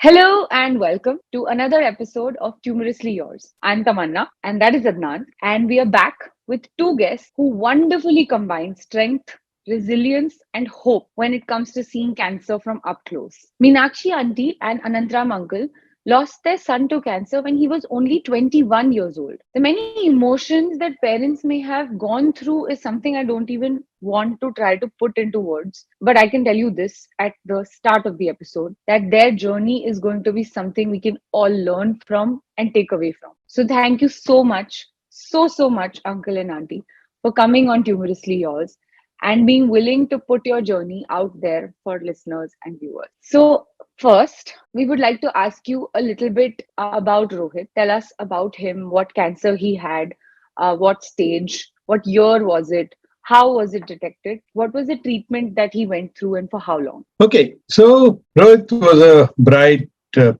Hello and welcome to another episode of Tumorously Yours. I'm Tamanna and that is Adnan, and we are back with two guests who wonderfully combine strength, resilience, and hope when it comes to seeing cancer from up close. Meenakshi auntie and Anantram uncle lost their son to cancer when he was only 21 years old. The many emotions that parents may have gone through is something I don't even want to try to put into words. But I can tell you this at the start of the episode that their journey is going to be something we can all learn from and take away from. So thank you so much, so much, Uncle and Auntie, for coming on Tumorously Yours and being willing to put your journey out there for listeners and viewers. So, first, we would like to ask you a little bit about Rohit. Tell us about him, what cancer he had, what stage, what year was it, how was it detected, what was the treatment that he went through, and for how long? Okay, so Rohit was a bright,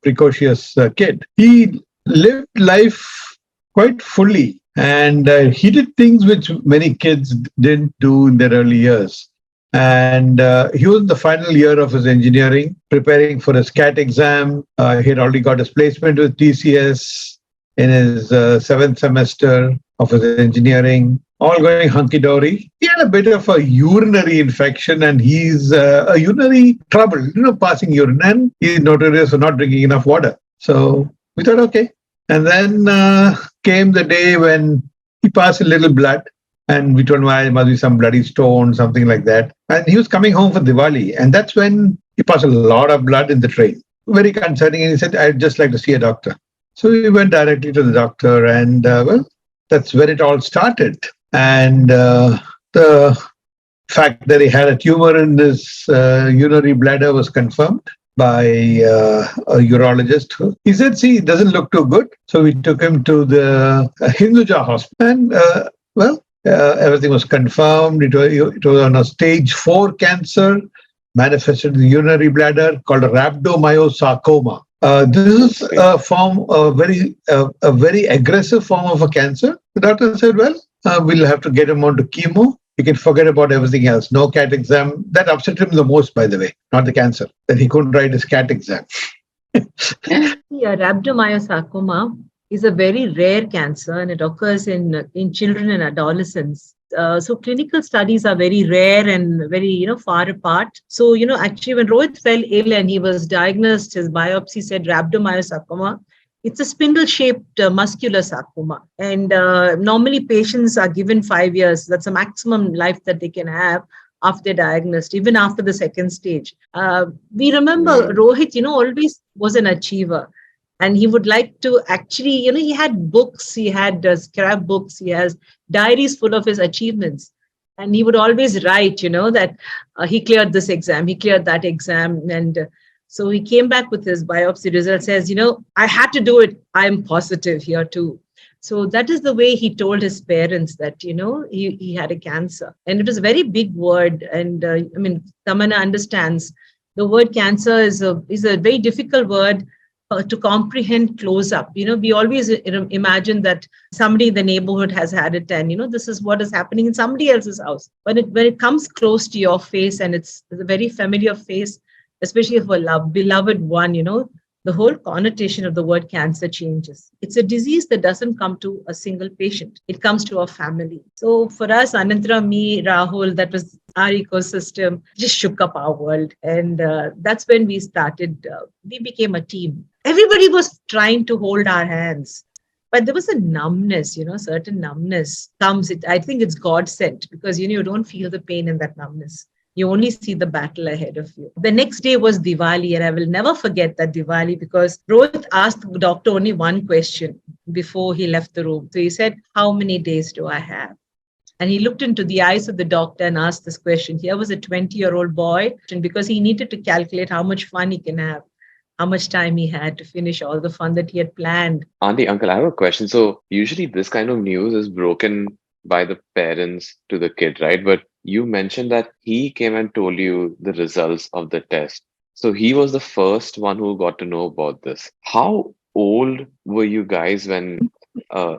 precocious kid. He lived life quite fully and he did things which many kids didn't do in their early years. And he was in the final year of his engineering, preparing for his CAT exam. He had already got his placement with TCS in his seventh semester of his engineering, all going hunky dory. He had a bit of a urinary infection and he's a urinary trouble, passing urine, and he's notorious for not drinking enough water. So we thought, okay. And then came the day when he passed a little blood, and we told him, it must be some bloody stone, something like that. And he was coming home for Diwali, and that's when he passed a lot of blood in the train. Very concerning, and he said, I'd just like to see a doctor. So we went directly to the doctor, and that's where it all started. And the fact that he had a tumor in his urinary bladder was confirmed by a urologist. He said, see, it doesn't look too good. So we took him to the Hinduja hospital. And, everything was confirmed. It was on a stage 4 cancer, manifested in the urinary bladder, called a rhabdomyosarcoma. This is a very aggressive form of a cancer. The doctor said, well, we'll have to get him onto chemo. He can forget about everything else. No CAT exam. That upset him the most, by the way, not the cancer, that he couldn't write his CAT exam. Yeah, rhabdomyosarcoma is a very rare cancer and it occurs in children and adolescents. So clinical studies are very rare and very, far apart. So, actually when Rohit fell ill and he was diagnosed, his biopsy said rhabdomyosarcoma. It's a spindle-shaped muscular sarcoma. And normally patients are given 5 years. That's the maximum life that they can have after they're diagnosed, even after the second stage. We remember Rohit, always was an achiever. And he would like to actually, he had books, he had scrapbooks, he has diaries full of his achievements. And he would always write, that he cleared this exam, he cleared that exam. And so he came back with his biopsy result, says, I had to do it. I'm positive here too. So that is the way he told his parents that, he had a cancer. And it was a very big word. And Tamanna understands the word cancer is a very difficult word to comprehend close up. We always imagine that somebody in the neighborhood has had it and, this is what is happening in somebody else's house. When it comes close to your face and it's a very familiar face, especially for a beloved one, the whole connotation of the word cancer changes. It's a disease that doesn't come to a single patient. It comes to a family. So for us, Anantram, me, Rahul, that was our ecosystem, just shook up our world. And that's when we started. We became a team. Everybody was trying to hold our hands. But there was a numbness, certain numbness comes. I think it's God sent because, you don't feel the pain in that numbness. You only see the battle ahead of you. The next day was Diwali, and I will never forget that Diwali because Rohit asked the doctor only one question before he left the room. So he said, how many days do I have? And he looked into the eyes of the doctor and asked this question. Here was a 20-year-old boy, and because he needed to calculate how much fun he can have, how much time he had to finish all the fun that he had planned. Auntie, uncle, I have a question. So usually this kind of news is broken by the parents to the kid, right? But you mentioned that he came and told you the results of the test. So he was the first one who got to know about this. How old were you guys when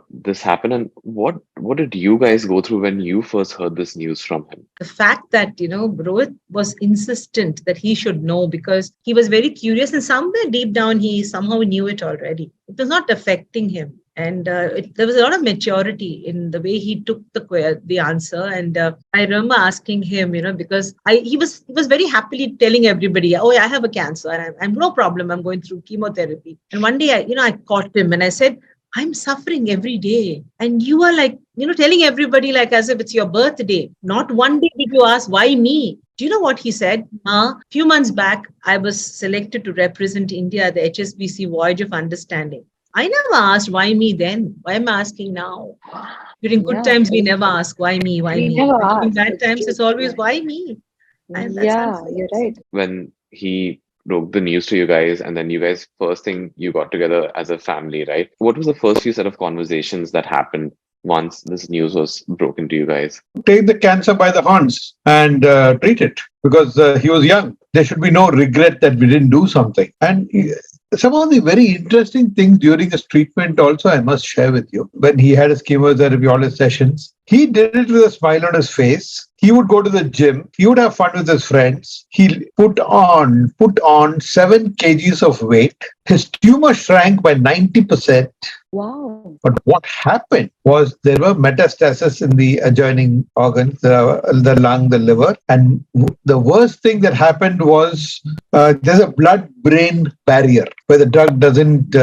this happened, and what did you guys go through when you first heard this news from him? The fact that, Rohit was insistent that he should know because he was very curious and somewhere deep down he somehow knew it already. It was not affecting him. And there was a lot of maturity in the way he took the answer. And I remember asking him, because he was very happily telling everybody, oh, I have a cancer and I'm no problem. I'm going through chemotherapy. And one day, I caught him and I said, I'm suffering every day. And you are like, telling everybody like as if it's your birthday. Not one day did you ask, why me? Do you know what he said? A few months back, I was selected to represent India at the HSBC Voyage of Understanding. I never asked why me then. Why am I asking now? During good times, we never ask why me, why We me. never During ask. bad times, it's always why me. And that's Yeah, you're right. When he broke the news to you guys, and then you guys first thing you got together as a family, right? What was the first few set of conversations that happened once this news was broken to you guys? Take the cancer by the horns and treat it because he was young. There should be no regret that we didn't do something. And some of the very interesting things during his treatment also I must share with you. When he had his chemotherapy, all his sessions, he did it with a smile on his face. He would go to the gym. He would have fun with his friends. He put on 7 kgs of weight. His tumor shrank by 90%. Wow. But what happened was there were metastases in the adjoining organs, the lung, the liver. And the worst thing that happened was there's a blood-brain barrier where the drug doesn't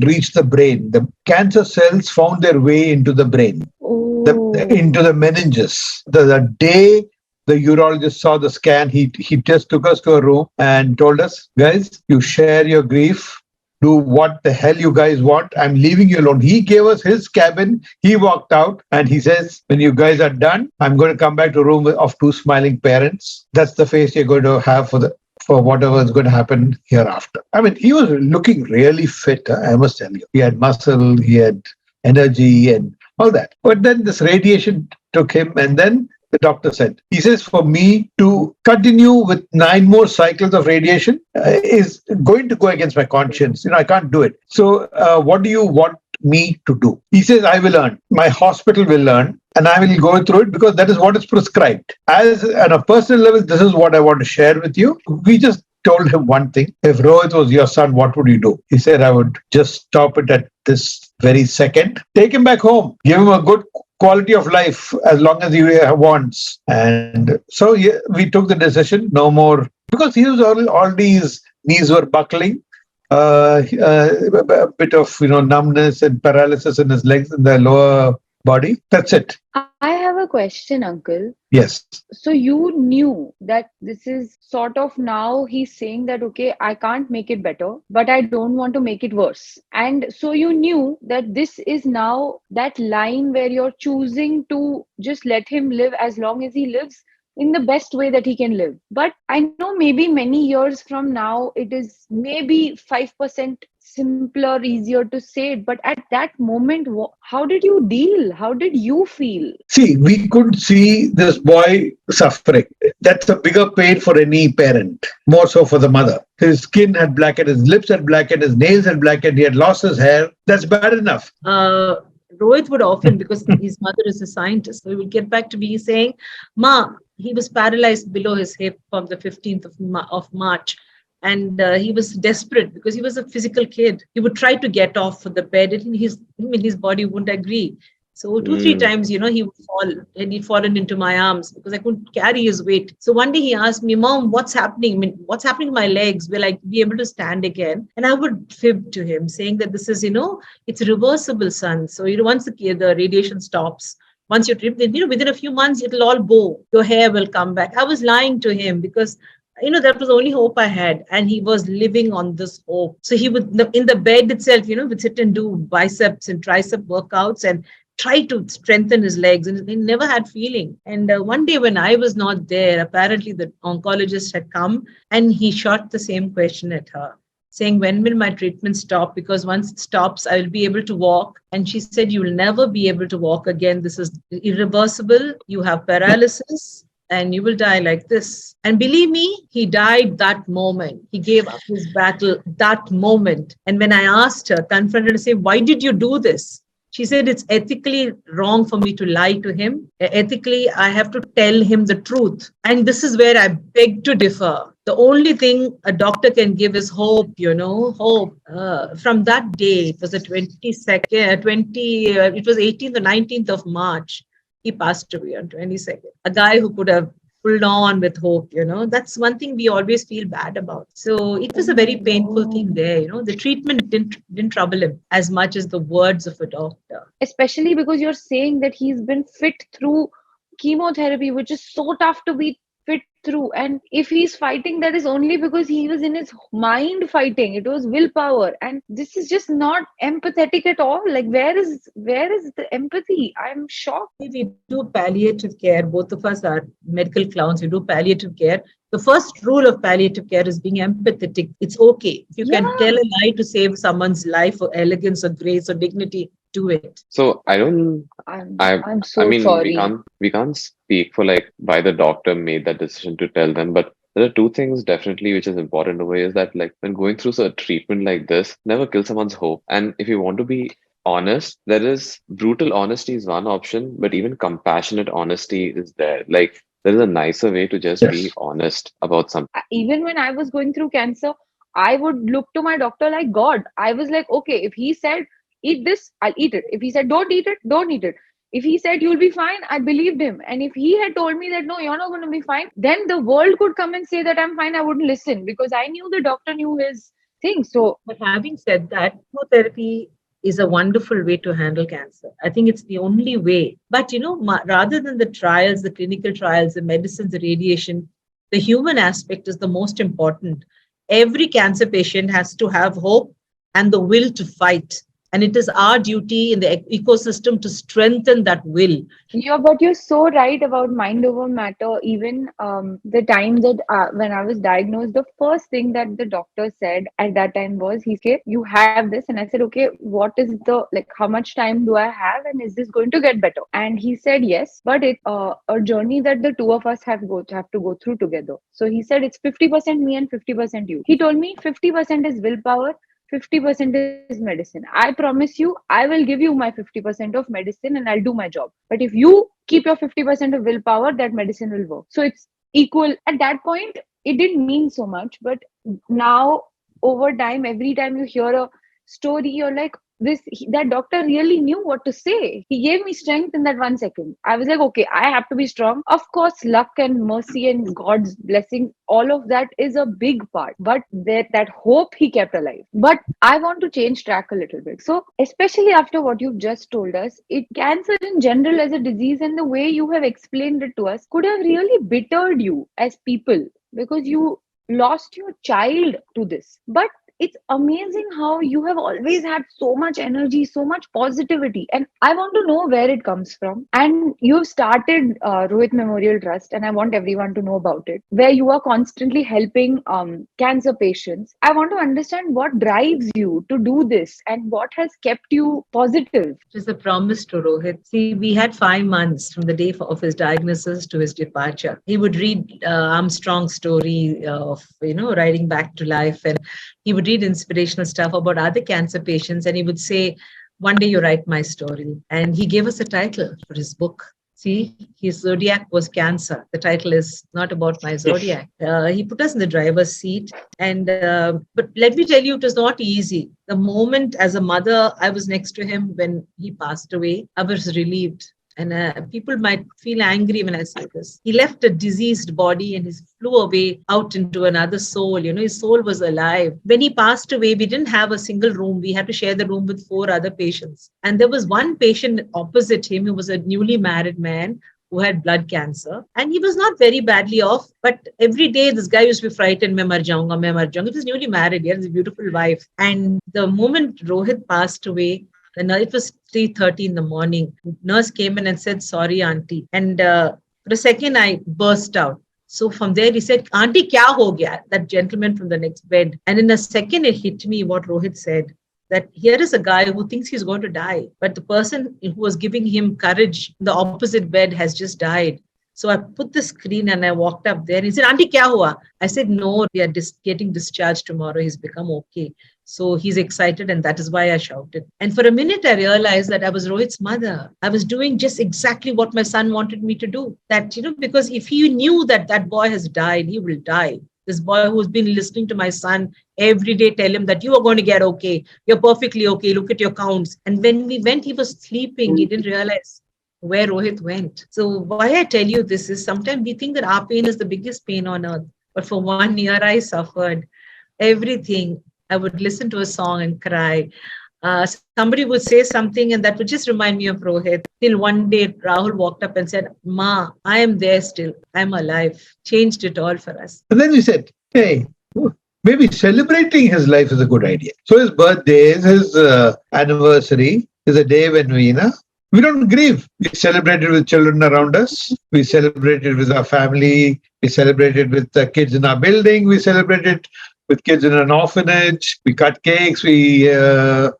reach the brain. The cancer cells found their way into the brain, into the meninges. The day the urologist saw the scan, he just took us to a room and told us, guys, you share your grief. Do what the hell you guys want. I'm leaving you alone. He gave us his cabin. He walked out and he says, when you guys are done, I'm going to come back to a room of 2 smiling parents. That's the face you're going to have for whatever is going to happen hereafter. I mean, he was looking really fit, I must tell you. He had muscle, he had energy and all that. But then this radiation took him, and then the doctor said, he says, for me to continue with 9 more cycles of radiation is going to go against my conscience. I can't do it. So what do you want me to do? He says, I will learn. My hospital will learn. And I will go through it because that is what is prescribed. As on a personal level, this is what I want to share with you. We just told him one thing. If Rohit was your son, what would you do? He said, I would just stop it at this very second. Take him back home. Give him a good quality of life as long as he wants. And so we took the decision, no more, because he was already his knees were buckling. A bit of numbness and paralysis in his legs and the lower body. That's it. I have a question, Uncle. Yes. So you knew that this is sort of now he's saying that, okay, I can't make it better, but I don't want to make it worse. And so you knew that this is now that line where you're choosing to just let him live as long as he lives in the best way that he can live. But I know maybe many years from now, it is maybe 5% simpler, easier to say it. But at that moment, how did you deal? How did you feel? See, we could see this boy suffering. That's a bigger pain for any parent, more so for the mother. His skin had blackened, his lips had blackened, his nails had blackened, he had lost his hair. That's bad enough. Rohit would often, because his mother is a scientist, so he would get back to me saying, Ma, he was paralyzed below his hip from the 15th of March. And he was desperate because he was a physical kid. He would try to get off the bed and his body wouldn't agree. So 2-3 times, he would fall and he'd fallen into my arms because I couldn't carry his weight. So one day he asked me, Mom, what's happening? What's happening to my legs? Will I be able to stand again? And I would fib to him saying that this is, it's reversible, son. So, once the radiation stops, once you trip, then, within a few months, it'll all bow. Your hair will come back. I was lying to him because that was the only hope I had. And he was living on this hope. So he would, in the bed itself, would sit and do biceps and tricep workouts and try to strengthen his legs. And he never had feeling. And one day when I was not there, apparently the oncologist had come and he shot the same question at her, saying, when will my treatment stop? Because once it stops, I will be able to walk. And she said, you will never be able to walk again. This is irreversible. You have paralysis. and you will die like this. And believe me, he died that moment. He gave up his battle that moment. And when I asked her, confronted her, say, why did you do this? She said, it's ethically wrong for me to lie to him. Ethically, I have to tell him the truth. And this is where I beg to differ. The only thing a doctor can give is hope, hope. From that day, it was the 22nd, it was 18th or 19th of March. He passed away on 22nd. A guy who could have pulled on with hope, that's one thing we always feel bad about. So it was a very painful thing there, the treatment didn't trouble him as much as the words of a doctor. Especially because you're saying that he's been fit through chemotherapy, which is so tough to be fit through. And if he's fighting, that is only because he was in his mind fighting. It was willpower. And this is just not empathetic at all. Like, where is the empathy? I'm shocked. We do palliative care. Both of us are medical clowns. We do palliative care. The first rule of palliative care is being empathetic. It's okay. If you can tell a lie to save someone's life or elegance or grace or dignity, do it. So I'm so sorry. We can't speak for like why the doctor made that decision to tell them, but there are two things definitely which is important over here is that like when going through a treatment like this, never kill someone's hope. And if you want to be honest, there is brutal honesty is one option, but even compassionate honesty is there. Like there is a nicer way to just be honest about something. Even when I was going through cancer, I would look to my doctor like God. I was like, okay, if he said eat this, I'll eat it. If he said don't eat it, don't eat it. If he said you'll be fine, I believed him. And if he had told me that no, you're not going to be fine, then the world could come and say that I'm fine. I wouldn't listen because I knew the doctor knew his thing. So, but having said that, chemotherapy is a wonderful way to handle cancer. I think it's the only way. But rather than the trials, the clinical trials, the medicines, the radiation, the human aspect is the most important. Every cancer patient has to have hope and the will to fight. And it is our duty in the ecosystem to strengthen that will. But you're so right about mind over matter. Even the time that when I was diagnosed, the first thing that the doctor said at that time was, he said, you have this. And I said, okay, what is how much time do I have? And is this going to get better? And he said, yes, but it's a journey that the two of us have to go through together. So he said, it's 50% me and 50% you. He told me 50% is willpower, 50% is medicine. I promise you, I will give you my 50% of medicine and I'll do my job. But if you keep your 50% of willpower, that medicine will work. So it's equal. At that point, it didn't mean so much. But now, over time, every time you hear a story, you're like, that doctor really knew what to say. He gave me strength in that 1 second. I was like, okay, I have to be strong. Of course, luck and mercy and God's blessing, all of that is a big part. But that hope he kept alive. But I want to change track a little bit. So, especially after what you've just told us, cancer in general as a disease and the way you have explained it to us could have really bittered you as people because you lost your child to this. But it's amazing how you have always had so much energy, so much positivity. And I want to know where it comes from. And you've started Rohit Memorial Trust, and I want everyone to know about it, where you are constantly helping cancer patients. I want to understand what drives you to do this and what has kept you positive. It was a promise to Rohit. See, we had 5 months from the day of his diagnosis to his departure. He would read Armstrong's story of, riding back to life, and he would read inspirational stuff about other cancer patients, and he would say, one day you write my story. And he gave us a title for his book. See, his zodiac was cancer. The title is not about my zodiac. He put us in the driver's seat. And but let me tell you, it was not easy. The moment as a mother, I was next to him when he passed away, I was relieved. And people might feel angry when I say this. He left a diseased body and he flew away out into another soul. His soul was alive. When he passed away, we didn't have a single room. We had to share the room with 4 other patients. And there was one patient opposite him who was a newly married man who had blood cancer. And he was not very badly off. But every day, this guy used to be frightened, "Main mar jaunga, main mar jaunga." He was newly married. He had a beautiful wife. And the moment Rohit passed away, it was 3:30 in the morning. Nurse came in and said, "Sorry, auntie." And for a second, I burst out. So from there, he said, "Auntie, kya ho gaya?" That gentleman from the next bed. And in a second, it hit me what Rohit said, that here is a guy who thinks he's going to die, but the person who was giving him courage in the opposite bed has just died. So I put the screen and I walked up there. He said, Auntie, kya hua? I said, no, we are getting discharged tomorrow. He's become okay. So he's excited, and that is why I shouted. And for a minute, I realized that I was Rohit's mother. I was doing just exactly what my son wanted me to do. That, because if he knew that that boy has died, he will die. This boy who's been listening to my son every day tell him that you are going to get okay. You're perfectly okay. Look at your counts. And when we went, he was sleeping. He didn't realize where Rohit went. So why I tell you this is sometimes we think that our pain is the biggest pain on earth. But for 1 year, I suffered everything. I would listen to a song and cry. Somebody would say something and that would just remind me of Rohit. Till one day, Rahul walked up and said, Ma, I am there still. I'm alive. Changed it all for us. And then we said, hey, maybe celebrating his life is a good idea. So his birthday, his anniversary is a day when we don't grieve. We celebrate it with children around us. We celebrate it with our family. We celebrate it with the kids in our building. We celebrate it with kids in an orphanage. We cut cakes. We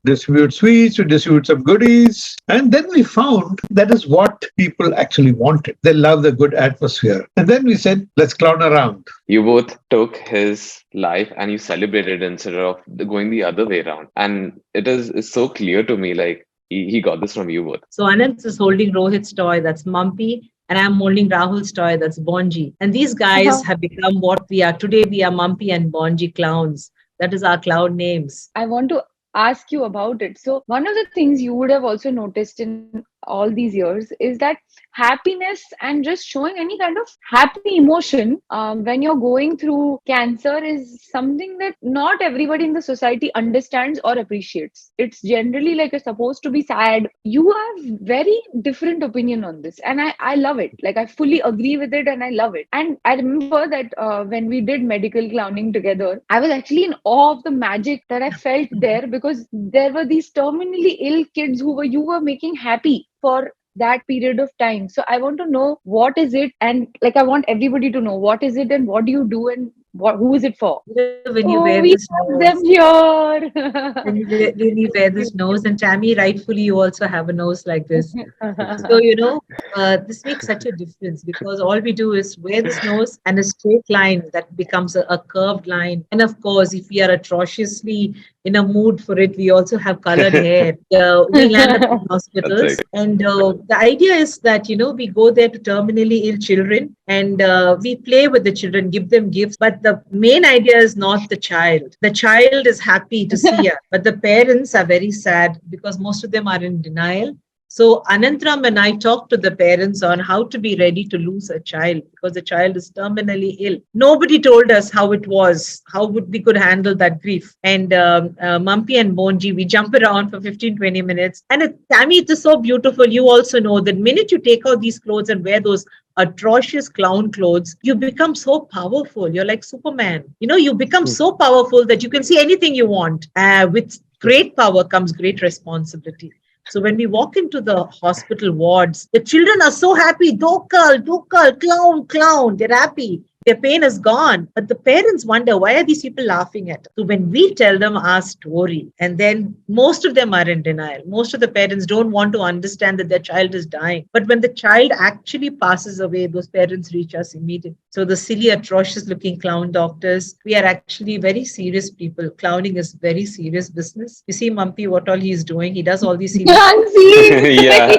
distribute sweets. We distribute some goodies. And then we found that is what people actually wanted. They love the good atmosphere. And then we said, let's clown around. You both took his life and you celebrated instead of going the other way around. And it's so clear to me, like, he got this from you both. So Anant is holding Rohit's toy, that's Mumpy, and I'm holding Rahul's toy, that's Bonji. And these guys have become what we are. Today we are Mumpy and Bonji clowns. That is our clown names. I want to ask you about it. So one of the things you would have also noticed in all these years is that happiness and just showing any kind of happy emotion when you're going through cancer is something that not everybody in the society understands or appreciates. It's generally like you're supposed to be sad. You have very different opinion on this, and I love it. Like, I fully agree with it and I love it. And I remember that when we did medical clowning together, I was actually in awe of the magic that I felt there, because there were these terminally ill kids who you were making happy for that period of time. So I want to know, what is it? And like, I want everybody to know, what is it and what do you do and who is it for? When you wear We this have nose, them here. when you really wear this nose, and Tammy, rightfully, you also have a nose like this. So, this makes such a difference, because all we do is wear this nose and a straight line that becomes a curved line. And of course, if we are atrociously in a mood for it, we also have colored hair. We land up in hospitals. And the idea is that, we go there to terminally ill children and we play with the children, give them gifts. But the main idea is not the child. The child is happy to see her, but the parents are very sad because most of them are in denial. So Anantram and I talked to the parents on how to be ready to lose a child because the child is terminally ill. Nobody told us how it was, how we could handle that grief. And Mumpy and Bonji, we jump around for 15-20 minutes. And Tammy, it is so beautiful. You also know that minute you take out these clothes and wear those atrocious clown clothes, you become so powerful. You're like Superman. You become so powerful that you can see anything you want. With great power comes great responsibility. So when we walk into the hospital wards, the children are so happy. Dokal, clown, clown. They're happy. Their pain is gone. But the parents wonder, why are these people laughing at us? So when we tell them our story, and then most of them are in denial. Most of the parents don't want to understand that their child is dying. But when the child actually passes away, those parents reach us immediately. So the silly, atrocious looking clown doctors, we are actually very serious people. Clowning is very serious business. You see Mumpy, what all he's doing. He does all these serious Yeah.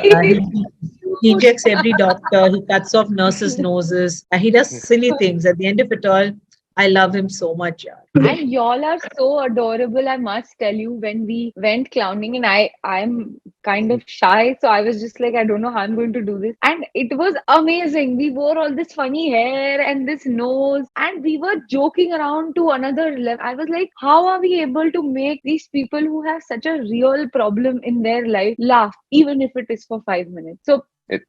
He injects every doctor. He cuts off nurses' noses. And he does silly things. At the end of it all, I love him so much. And y'all are so adorable, I must tell you. When we went clowning, and I'm kind of shy, so I was just like, I don't know how I'm going to do this. And it was amazing. We wore all this funny hair and this nose, and we were joking around to another level. I was like, how are we able to make these people who have such a real problem in their life laugh, even if it is for 5 minutes? So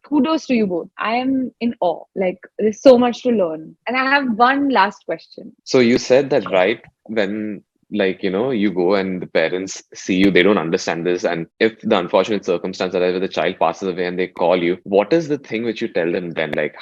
kudos to you both. I am in awe. Like, there's so much to learn. And I have one last question. So you said that, right? When, like, you go and the parents see you, they don't understand this. And if the unfortunate circumstance that the child passes away and they call you, what is the thing which you tell them then? Like,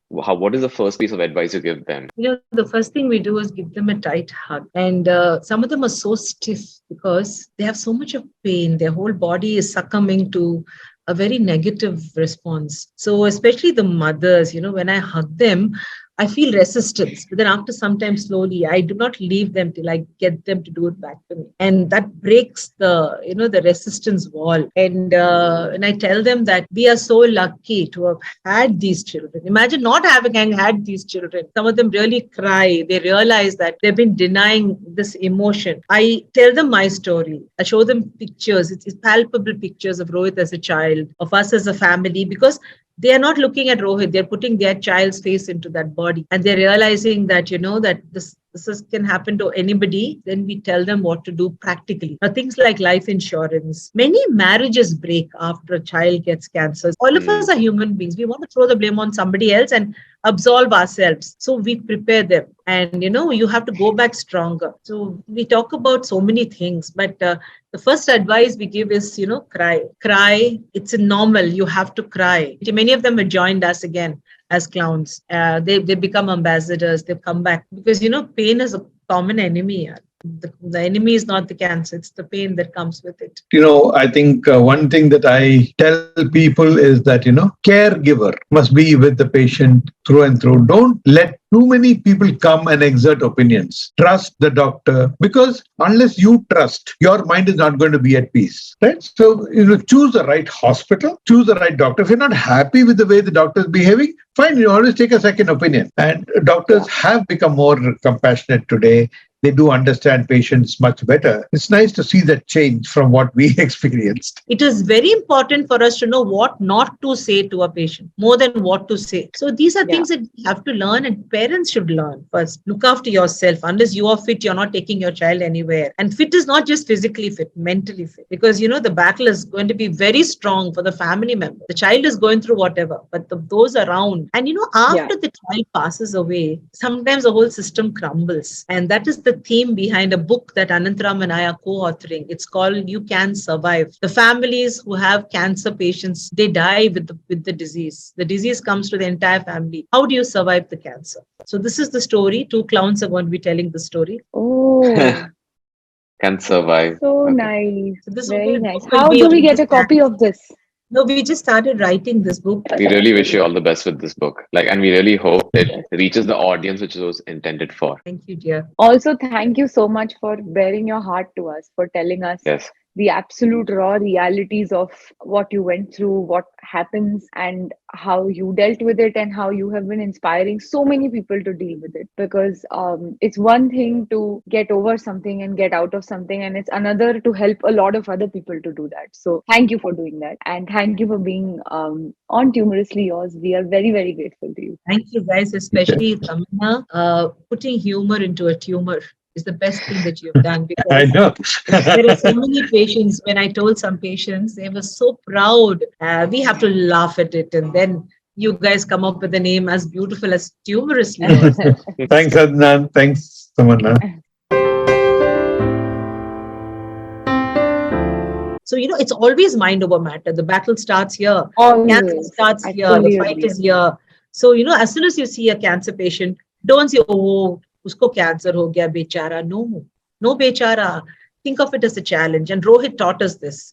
what is the first piece of advice you give them? The first thing we do is give them a tight hug. And some of them are so stiff because they have so much of pain. Their whole body is succumbing to a very negative response. So especially the mothers, when I hug them, I feel resistance. But then after some time, slowly, I do not leave them till I get them to do it back to me. And that breaks the resistance wall. And I tell them that we are so lucky to have had these children. Imagine not having had these children. Some of them really cry. They realize that they've been denying this emotion. I tell them my story. I show them pictures. It's palpable pictures of Rohit as a child, of us as a family, because they are not looking at Rohit. They're putting their child's face into that body. And they're realizing that, that can happen to anybody. Then we tell them what to do practically. Now, things like life insurance. Many marriages break after a child gets cancer. All of us are human beings. We want to throw the blame on somebody else and absolve ourselves. So we prepare them. And, you have to go back stronger. So we talk about so many things, but the first advice we give is, cry. Cry. It's normal. You have to cry. Many of them have joined us again as clowns. They become ambassadors. They've come back because, pain is a common enemy. The enemy is not the cancer. It's the pain that comes with it. I think one thing that I tell people is that, caregiver must be with the patient through and through. Don't let too many people come and exert opinions. Trust the doctor, because unless you trust, your mind is not going to be at peace. Right? So, choose the right hospital, choose the right doctor. If you're not happy with the way the doctor is behaving, fine, you always take a second opinion. And doctors have become more compassionate today. They do understand patients much better. It's nice to see that change from what we experienced. It is very important for us to know what not to say to a patient more than what to say. So these are things that we have to learn, and parents should learn first. Look after yourself. Unless you are fit, you're not taking your child anywhere. And fit is not just physically fit, mentally fit. Because, the battle is going to be very strong for the family member. The child is going through whatever, but those around. And, after the child passes away, sometimes the whole system crumbles. And that is the theme behind a book that Anantram and I are co-authoring. It's called You Can Survive. The families who have cancer patients, they die with the disease. The disease comes to the entire family. How do you survive the cancer? So this is the story. 2 clowns are going to be telling the story. Oh, Can survive. so Okay. nice. So this Very nice. book will How be do we on get this a copy of this? No, we just started writing this book. We really wish you all the best with this book. And we really hope it reaches the audience which it was intended for. Thank you, dear. Also, thank you so much for bearing your heart to us, for telling us Yes. the absolute raw realities of what you went through, what happens, and how you dealt with it, and how you have been inspiring so many people to deal with it. Because it's one thing to get over something and get out of something, and it's another to help a lot of other people to do that. So thank you for doing that, and thank you for being on Tumorously Yours. We are very, very grateful to you. Thank you, guys, especially Tamina. Putting humor into a tumor is the best thing that you've done, I because know. there are so many patients. When I told some patients, they were so proud. We have to laugh at it, and then you guys come up with a name as beautiful as Tumorously Yours. Thanks, Adnan. Thanks, Tamanna. So, it's always mind over matter. The battle starts here. Always. Cancer starts I here. fully The fight agree. is here. So, as soon as you see a cancer patient, don't say, oh, usko cancer ho gaya, bechara. No bechara. Think of it as a challenge. And Rohit taught us this.